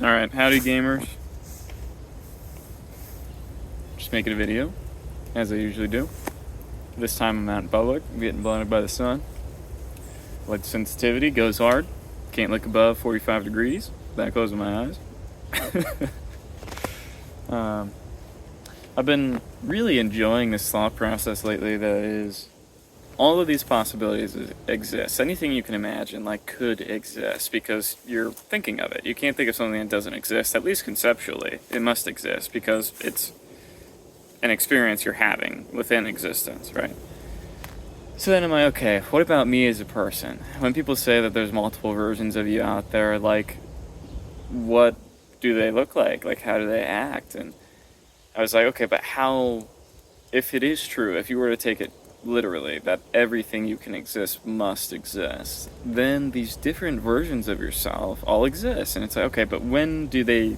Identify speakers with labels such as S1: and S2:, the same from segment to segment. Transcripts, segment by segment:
S1: Alright, howdy gamers. Just making a video, as I usually do. This time I'm out in public, I'm getting blinded by the sun. Light sensitivity goes hard. Can't look above 45 degrees. That closes my eyes. I've been really enjoying this thought process lately that is, all of these possibilities exist. Anything you can imagine, could exist because you're thinking of it. You can't think of something that doesn't exist, at least conceptually. It must exist because it's an experience you're having within existence, right? So then I'm like, okay, what about me as a person? When people say that there's multiple versions of you out there, what do they look like? How do they act? And I was like, okay, but how, if it is true, if you were to take it literally, that everything you can exist must exist, then these different versions of yourself all exist. And it's like, okay, but when do they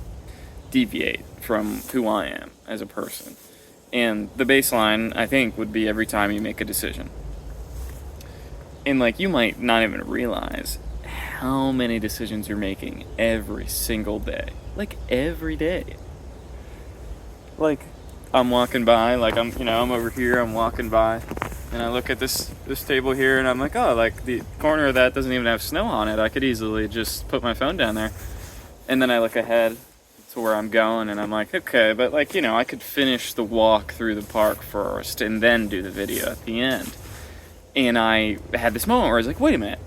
S1: deviate from who I am as a person? And the baseline, I think, would be every time you make a decision. And you might not even realize how many decisions you're making every single day. Every day. I'm walking by, I'm over here, I'm walking by, and I look at this table here, and I'm like, oh, the corner of that doesn't even have snow on it. I could easily just put my phone down there. And then I look ahead to where I'm going, and I'm like, okay, but I could finish the walk through the park first, and then do the video at the end. And I had this moment where I was like, wait a minute,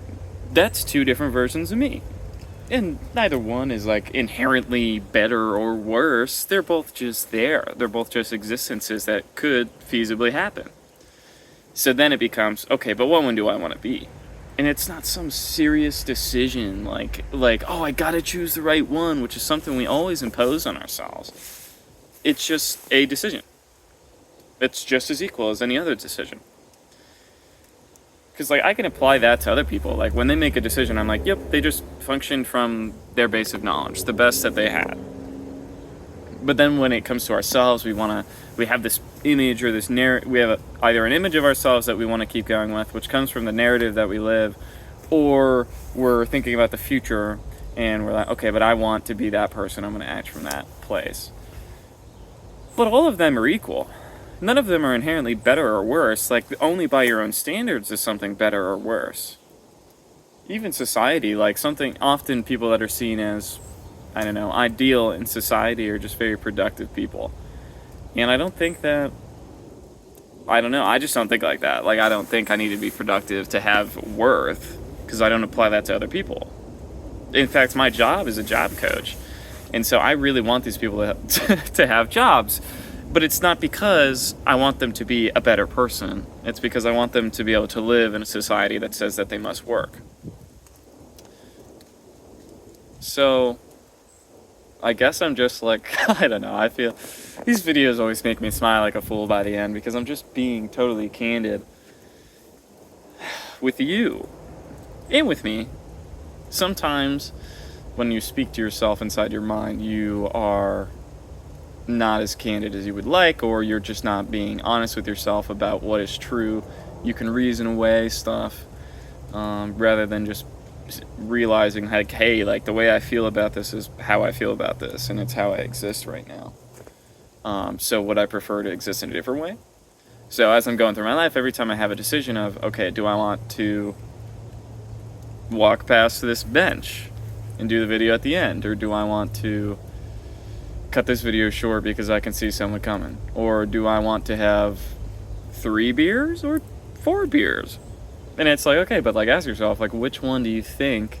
S1: that's two different versions of me. And neither one is inherently better or worse. They're both just there. They're both just existences that could feasibly happen. So then it becomes, okay, but what one do I want to be? And it's not some serious decision oh, I gotta choose the right one, which is something we always impose on ourselves. It's just a decision. It's just as equal as any other decision. Because I can apply that to other people. When they make a decision, I'm like, yep, they just function from their base of knowledge, the best that they had. But then when it comes to ourselves, we have this image or this narrative. We have either an image of ourselves that we want to keep going with, which comes from the narrative that we live, or we're thinking about the future and we're like, okay, but I want to be that person. I'm going to act from that place. But all of them are equal. None of them are inherently better or worse. Only by your own standards is something better or worse. Even society, often people that are seen as, ideal in society are just very productive people. And I don't think that, I just don't think like that. I don't think I need to be productive to have worth, because I don't apply that to other people. In fact, my job is a job coach. And so I really want these people to have jobs. But it's not because I want them to be a better person. It's because I want them to be able to live in a society that says that they must work. So, I guess I'm just I don't know, I feel these videos always make me smile like a fool by the end because I'm just being totally candid with you and with me. Sometimes when you speak to yourself inside your mind, you are not as candid as you would like, or you're just not being honest with yourself about what is true. You can reason away stuff rather than just realizing hey, the way I feel about this is how I feel about this, and it's how I exist right now. So would I prefer to exist in a different way? So as I'm going through my life, every time I have a decision of, okay, do I want to walk past this bench and do the video at the end, or do I want to cut this video short because I can see someone coming? Or do I want to have 3 beers or 4 beers? And it's okay, but ask yourself, which one do you think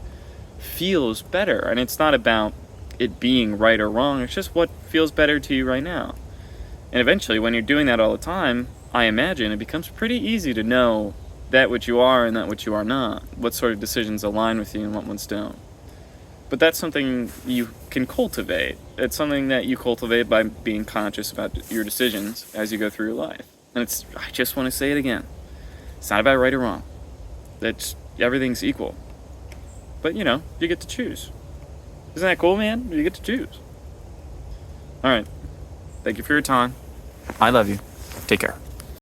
S1: feels better? And it's not about it being right or wrong, it's just what feels better to you right now. And eventually, when you're doing that all the time, I imagine it becomes pretty easy to know that which you are and that which you are not, what sort of decisions align with you and what ones don't. But that's something you can cultivate. It's something that you cultivate by being conscious about your decisions as you go through your life. And I just want to say it again. It's not about right or wrong. Everything's equal. But, you get to choose. Isn't that cool, man? You get to choose. All right. Thank you for your time. I love you. Take care.